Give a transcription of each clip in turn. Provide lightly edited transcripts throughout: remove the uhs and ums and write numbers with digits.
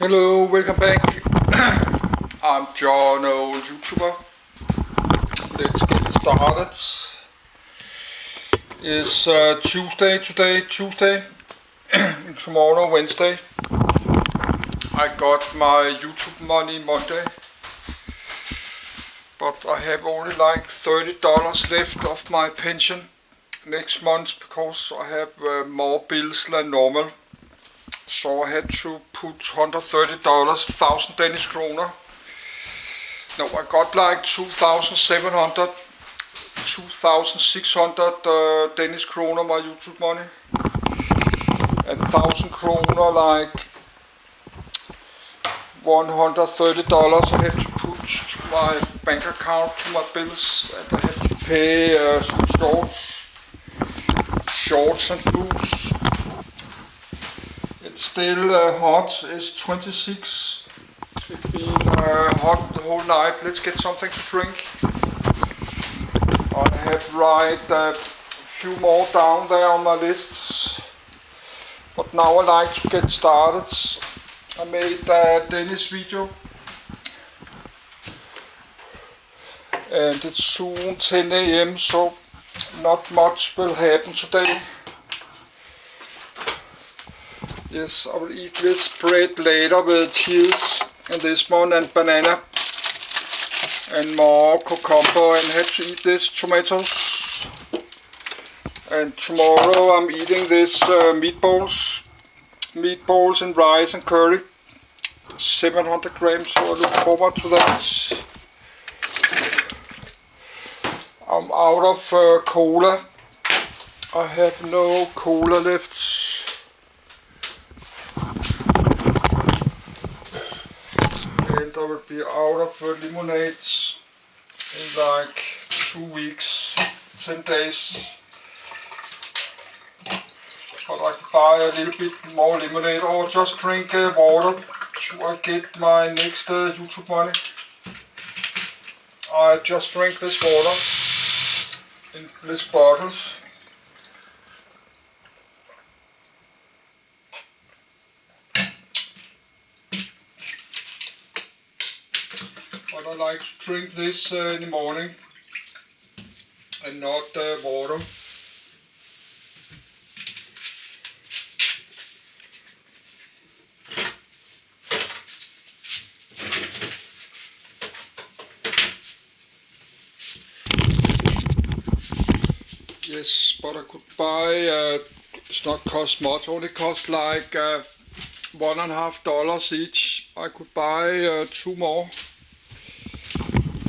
Hello, welcome back. I'm John, old YouTuber. Let's get started. It's Tuesday today, Tuesday, and tomorrow, Wednesday. I got my YouTube money Monday, but I have only like $30 left of my pension next month because I have more bills than normal. So I had to put $130, 1,000 Danish kroner. No, I got like 2,700, 2,600 Danish kroner my YouTube money. And 1,000 kroner, like $130 I had to put to my bank account, to my bills. And I had to pay some shorts and boots. It's still hot, it's 26. It's been hot the whole night. Let's get something to drink. I have write a few more down there on my lists. But now I like to get started. I made a Danish video. And it's soon 10 AM, so not much will happen today. Yes, I will eat this bread later with cheese and this one and banana and more cucumber, and have to eat this tomatoes. And tomorrow I'm eating this meatballs and rice and curry, 700 grams, so I look forward to that. I'm out of cola. I have no cola left. And I will be out of lemonades in like 2 weeks, 10 days. But I can buy a little bit more lemonade or just drink water till I get my next YouTube money. I just drink this water in these bottles. But I like to drink this in the morning and not water. Yes, but I could buy, it's not cost much, only cost like $1.50 each. I could buy 2 more.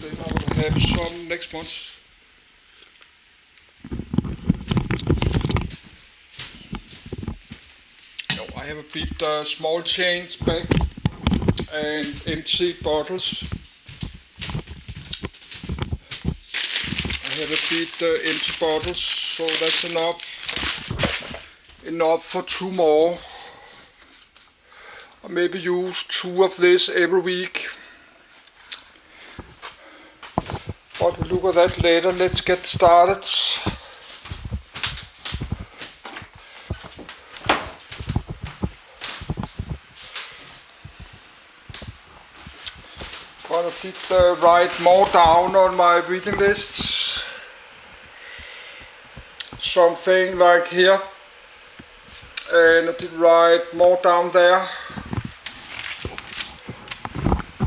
Then I will have some next month. No, I have a bit small change back and empty bottles. I have a bit empty bottles, so that's enough for 2 more. I maybe use 2 of this every week. But we'll look at that later. Let's get started. But I did write more down on my reading lists. Something like here. And I did write more down there.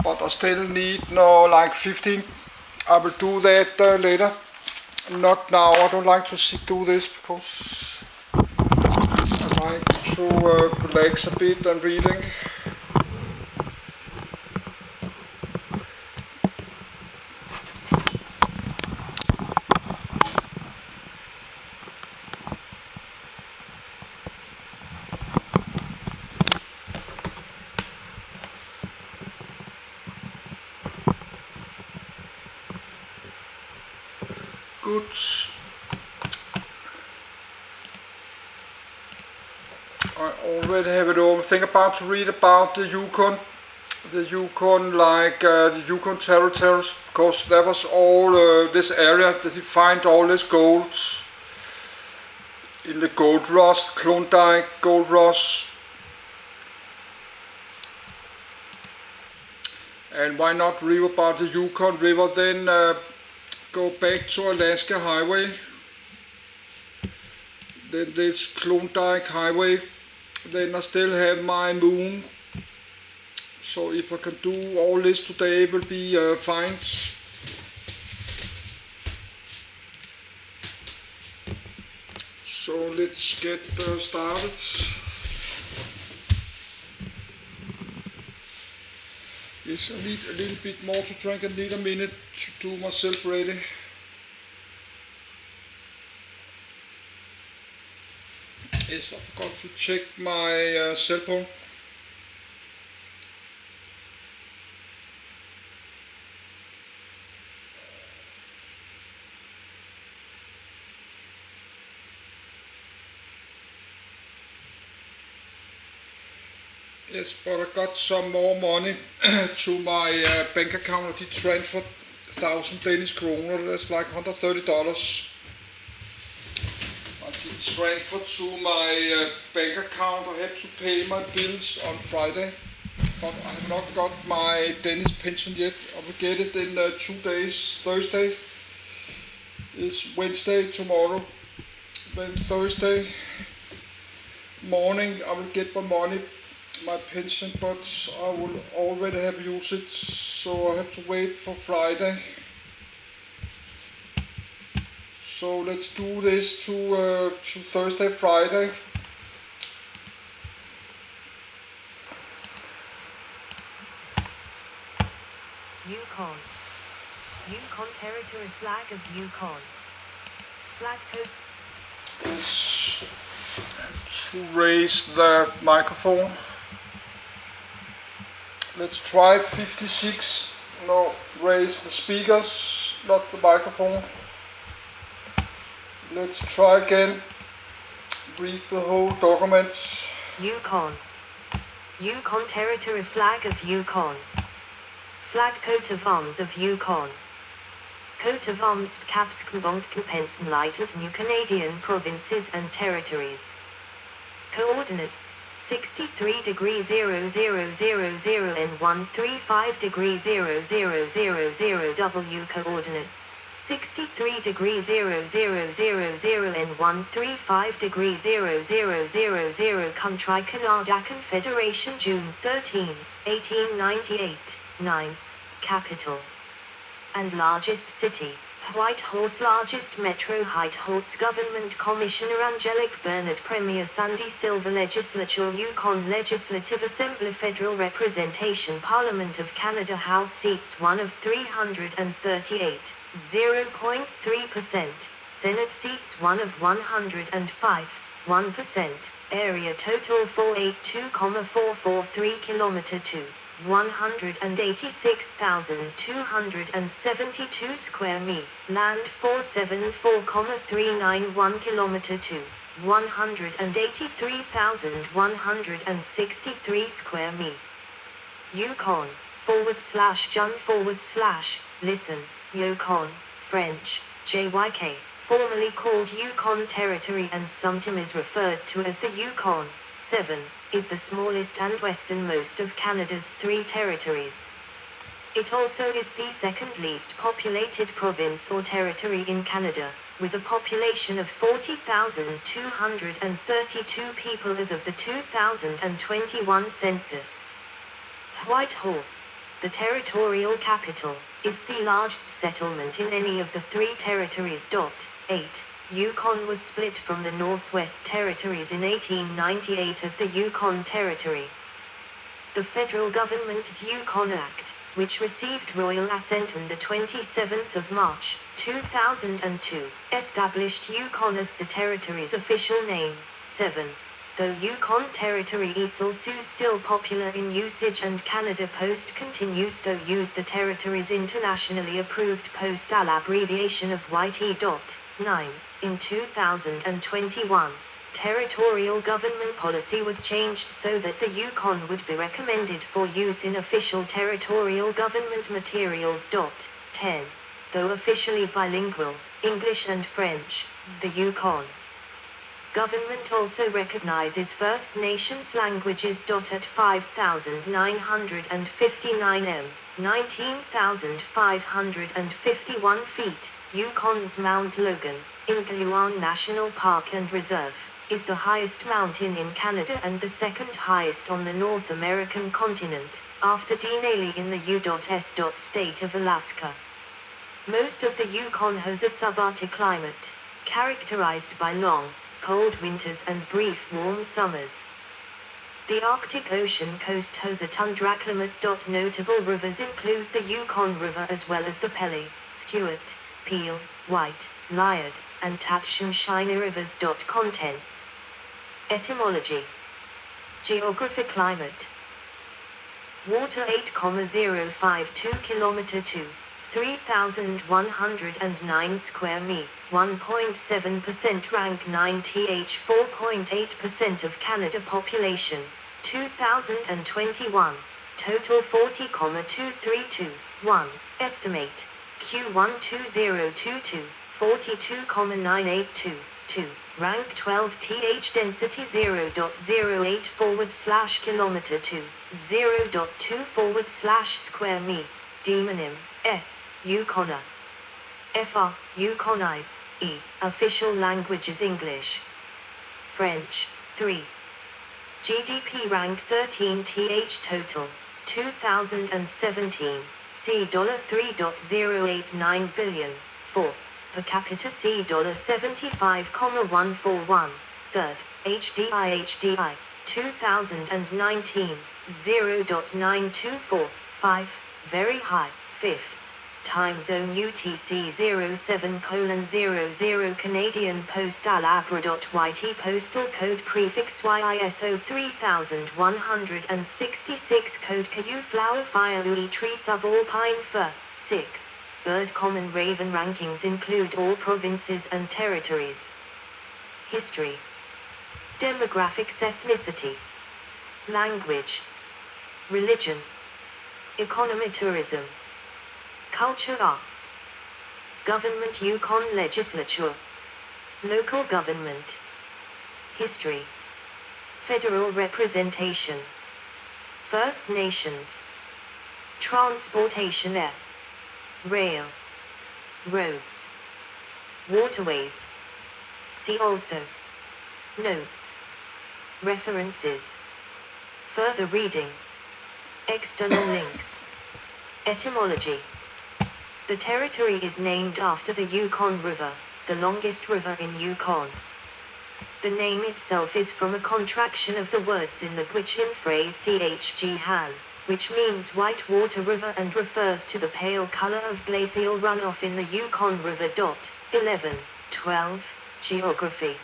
But I still need like 15. I will do that later. Not now. I don't like to do this because I like to relax a bit and reading. Good. I already have it all. Think about to read about the Yukon. The Yukon, like the Yukon territories, because that was all this area that he find all this gold in the gold rush, Klondike gold rush. And why not river by the Yukon River, then go back to Alaska Highway, then this Klondike Highway, then I still have my moon. So if I can do all this today, it will be fine. So let's get started. Yes, I need a little bit more to drink. I need a minute to do myself ready. Yes, I forgot to check my cell phone. Yes, but I got some more money to my bank account. I did transfer 1,000 Danish kroner, that's like $130. I did transfer to my bank account. I have to pay my bills on Friday, but I have not got my Danish pension yet. I will get it in 2 days. Thursday is Wednesday tomorrow. Then Thursday morning I will get my money, my pension, but I will already have used it, so I have to wait for Friday. So let's do this to Thursday, Friday. Yukon. Yukon territory, flag of Yukon. Flag code. Yes. To raise the microphone. Let's try 56. No, raise the speakers, not the microphone. Let's try again. Read the whole document. Yukon. Yukon territory, flag of Yukon. Flag coat of arms of Yukon. Coat of arms Kapskubonk New Canadian provinces and territories. Coordinates 63 degrees 0000 and 135 degrees 0000 W. Coordinates 63 degrees 0000 and 135 degrees 0000. Country Canada Confederation, June 13, 1898. 9th. Capital and largest city, Whitehorse. Largest metro, Whitehorse. Government Commissioner Angelic Bernard. Premier Sandy Silver. Legislature, Yukon Legislative Assembly. Federal Representation, Parliament of Canada. House seats 1 of 338, 0.3%. Senate seats 1 of 105, 1%. Area total 482,443 km2. 186,272 square mi. Land 474,391 km2. 183,163 square mi. Yukon / listen, Yukon, French, JYK, formerly called Yukon Territory and sometimes referred to as the Yukon, 7, is the smallest and westernmost of Canada's 3 territories. It also is the second least populated province or territory in Canada, with a population of 40,232 people as of the 2021 census. Whitehorse, the territorial capital, is the largest settlement in any of the 3 territories. 8. Yukon was split from the Northwest Territories in 1898 as the Yukon Territory. The federal government's Yukon Act, which received royal assent on the 27th of March, 2002, established Yukon as the territory's official name. 7. Though Yukon Territory is also still popular in usage and Canada Post continues to use the territory's internationally approved postal abbreviation of YT. 9. In 2021, territorial government policy was changed so that the Yukon would be recommended for use in official territorial government materials. 10. Though officially bilingual, English and French, the Yukon Government also recognizes First Nations languages. At 5,959 m, 19,551 feet, Yukon's Mount Logan, in Yukon National Park and Reserve, is the highest mountain in Canada and the second highest on the North American continent, after Denali in the U.S. state of Alaska. Most of the Yukon has a subarctic climate, characterized by long, cold winters and brief warm summers. The Arctic Ocean coast has a tundra climate. Notable rivers include the Yukon River as well as the Pelly, Stewart, Peel, White, Liard, and Tatshim-Shiner rivers. Contents. Etymology. Geography. Climate. Water 8,052 km to 3,109 square mi, 1.7% rank 90h 4.8% of Canada population, 2021, total 40,232, estimate, Q1 2022, 42,982, 2, rank 12th density 0.08 /km to 0.2 /square mi, demonym, S, Yukona. FR, Yukonize, E, official language is English. French, 3. GDP rank 13th total, 2017, C $3.089 billion, 4. Per capita C $75,141, 3rd, HDI, 2019, 0.924, 5, very high, 5th. Time zone UTC 07:00 Canadian Postal Labrador.YT postal code prefix YISO 3166 code Caillou flower fire Louis tree subalpine fir, 6. Bird common raven rankings include all provinces and territories. History. Demographics. Ethnicity. Language. Religion. Economy. Tourism. Culture. Arts. Government. Yukon Legislature. Local government. History. Federal representation. First Nations. Transportation. Air, rail, roads, waterways. See also. Notes. References. Further reading. External links. Etymology. The territory is named after the Yukon River, the longest river in Yukon. The name itself is from a contraction of the words in the Gwich'in phrase Chg Han, which means white water river and refers to the pale color of glacial runoff in the Yukon River. 11.12. Geography.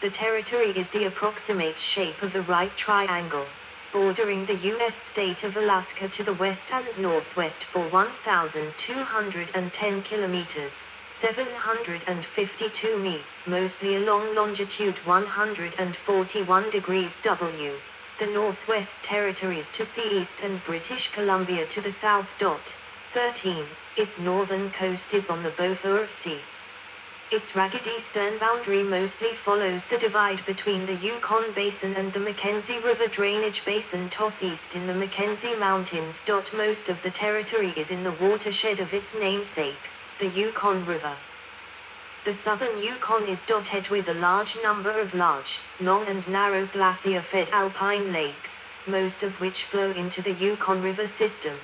The territory is the approximate shape of a right triangle, bordering the U.S. state of Alaska to the west and northwest for 1,210 kilometers, 752 mi, mostly along longitude 141 degrees W. The Northwest Territories to the east and British Columbia to the south. 13. Its northern coast is on the Beaufort Sea. Its ragged eastern boundary mostly follows the divide between the Yukon Basin and the Mackenzie River drainage basin. East in the Mackenzie Mountains. Most of the territory is in the watershed of its namesake, the Yukon River. The southern Yukon is dotted with a large number of large, long and narrow glacier-fed alpine lakes, most of which flow into the Yukon River system.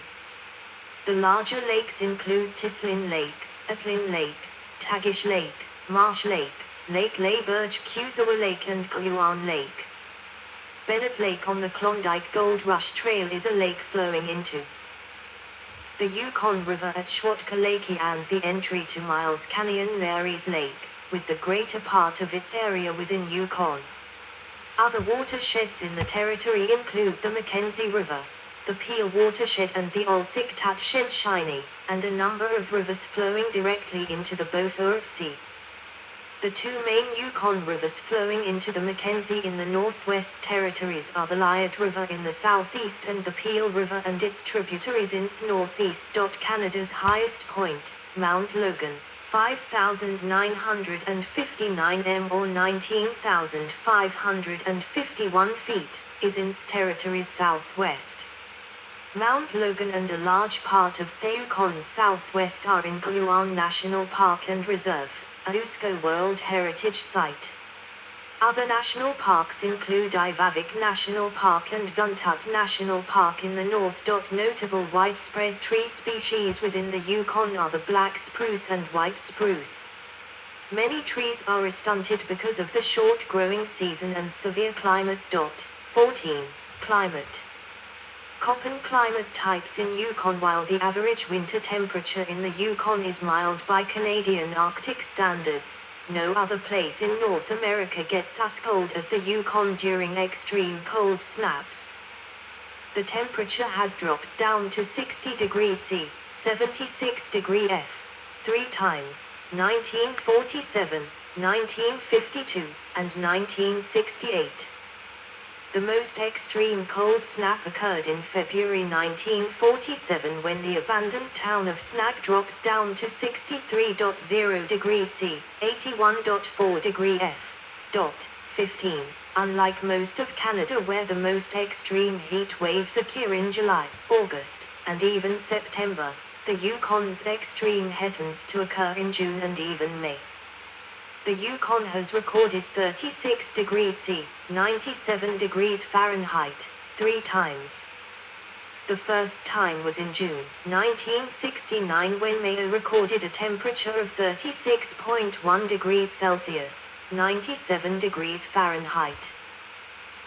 The larger lakes include Tislin Lake, Atlin Lake, Tagish Lake, Marsh Lake, Lake Leyburge, Cusawa Lake and Gluon Lake. Bennett Lake on the Klondike Gold Rush Trail is a lake flowing into the Yukon River at Schwatka Lake and the entry to Miles Canyon Mary's Lake, with the greater part of its area within Yukon. Other watersheds in the territory include the Mackenzie River, the Peel watershed and the Olsik Tatshim-Shiner, and a number of rivers flowing directly into the Beaufort Sea. The two main Yukon rivers flowing into the Mackenzie in the Northwest Territories are the Liard River in the southeast and the Peel River and its tributaries in the northeast. Canada's highest point, Mount Logan, 5,959 m or 19,551 feet, is in the territory's southwest. Mount Logan and a large part of the Yukon's southwest are in Yukon National Park and Reserve, a UNESCO World Heritage Site. Other national parks include Ivavik National Park and Vuntut National Park in the north. Notable widespread tree species within the Yukon are the black spruce and white spruce. Many trees are stunted because of the short growing season and severe climate. 14. Climate. Köppen climate types in Yukon. While the average winter temperature in the Yukon is mild by Canadian Arctic standards, no other place in North America gets as cold as the Yukon during extreme cold snaps. The temperature has dropped down to 60 degrees C, 76 degrees F, 3 times, 1947, 1952, and 1968. The most extreme cold snap occurred in February 1947 when the abandoned town of Snag dropped down to 63.0 degrees C, 81.4 degrees F. 15. Unlike most of Canada where the most extreme heat waves occur in July, August, and even September, the Yukon's extreme tends to occur in June and even May. The Yukon has recorded 36 degrees C, 97 degrees Fahrenheit, 3 times. The first time was in June 1969 when Mayo recorded a temperature of 36.1 degrees Celsius, 97 degrees Fahrenheit.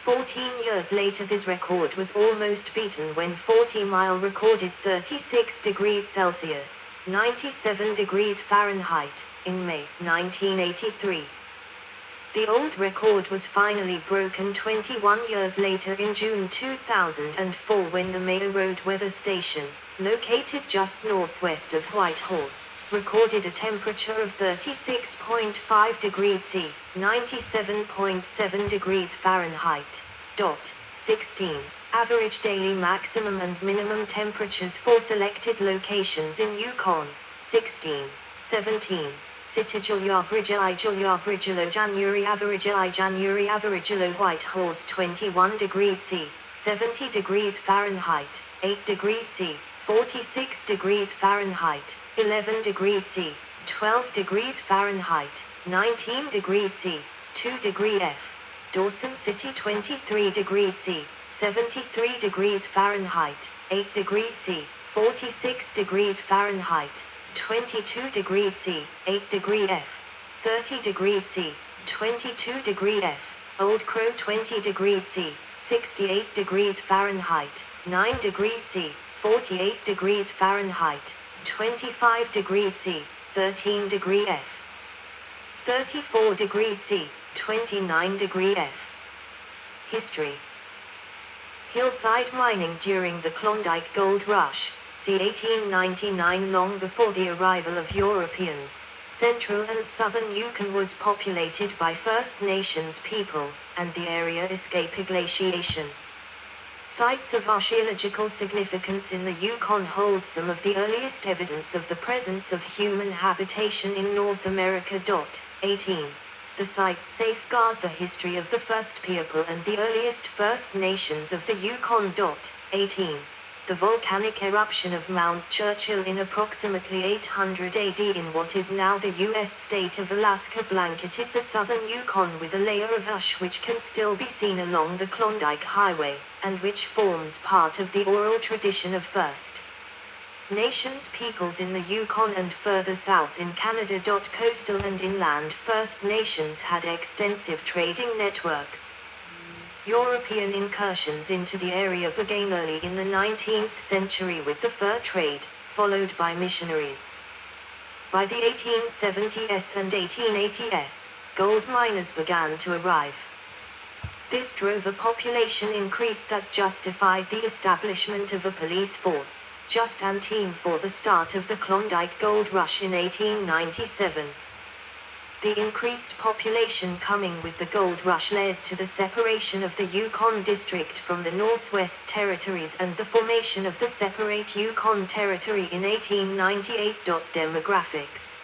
14 years later this record was almost beaten when 40 Mile recorded 36 degrees Celsius, 97 degrees Fahrenheit, in May 1983. The old record was finally broken 21 years later in June 2004 when the Mayo Road Weather Station, located just northwest of Whitehorse, recorded a temperature of 36.5 degrees C, 97.7 degrees Fahrenheit. 16. Average daily maximum and minimum temperatures for selected locations in Yukon. 16. 17. Citijul average January average Whitehorse 21 degrees C, 70 degrees Fahrenheit, 8 degrees C, 46 degrees Fahrenheit, 11 degrees C, 12 degrees Fahrenheit, 19 degrees C, 2 degree F. Dawson City 23 degrees C, 73 degrees Fahrenheit, 8 degrees C, 46 degrees Fahrenheit, 22 degrees C, 8 degree F, 30 degrees C, 22 degree F, Old Crow 20 degrees C, 68 degrees Fahrenheit, 9 degrees C, 48 degrees Fahrenheit, 25 degrees C, 13 degree F, 34 degrees C, 29 degree F. History. Hillside mining during the Klondike Gold Rush. C. 1899. Long before the arrival of Europeans, central and southern Yukon was populated by First Nations people, and the area escaped glaciation. Sites of archaeological significance in the Yukon hold some of the earliest evidence of the presence of human habitation in North America. 18. The sites safeguard the history of the first people and the earliest First Nations of the Yukon. 18. The volcanic eruption of Mount Churchill in approximately 800 AD in what is now the U.S. state of Alaska blanketed the southern Yukon with a layer of ash which can still be seen along the Klondike Highway, and which forms part of the oral tradition of First Nations peoples in the Yukon and further south in Canada. Coastal and inland First Nations had extensive trading networks. European incursions into the area began early in the 19th century with the fur trade, followed by missionaries. By the 1870s and 1880s, gold miners began to arrive. This drove a population increase that justified the establishment of a police force, just en time for the start of the Klondike Gold Rush in 1897. The increased population coming with the gold rush led to the separation of the Yukon district from the Northwest Territories and the formation of the separate Yukon Territory in 1898. Demographics.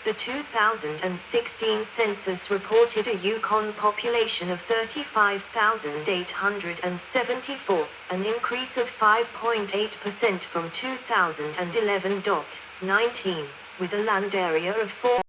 The 2016 census reported a Yukon population of 35,874, an increase of 5.8% from 2011.19, with a land area of 4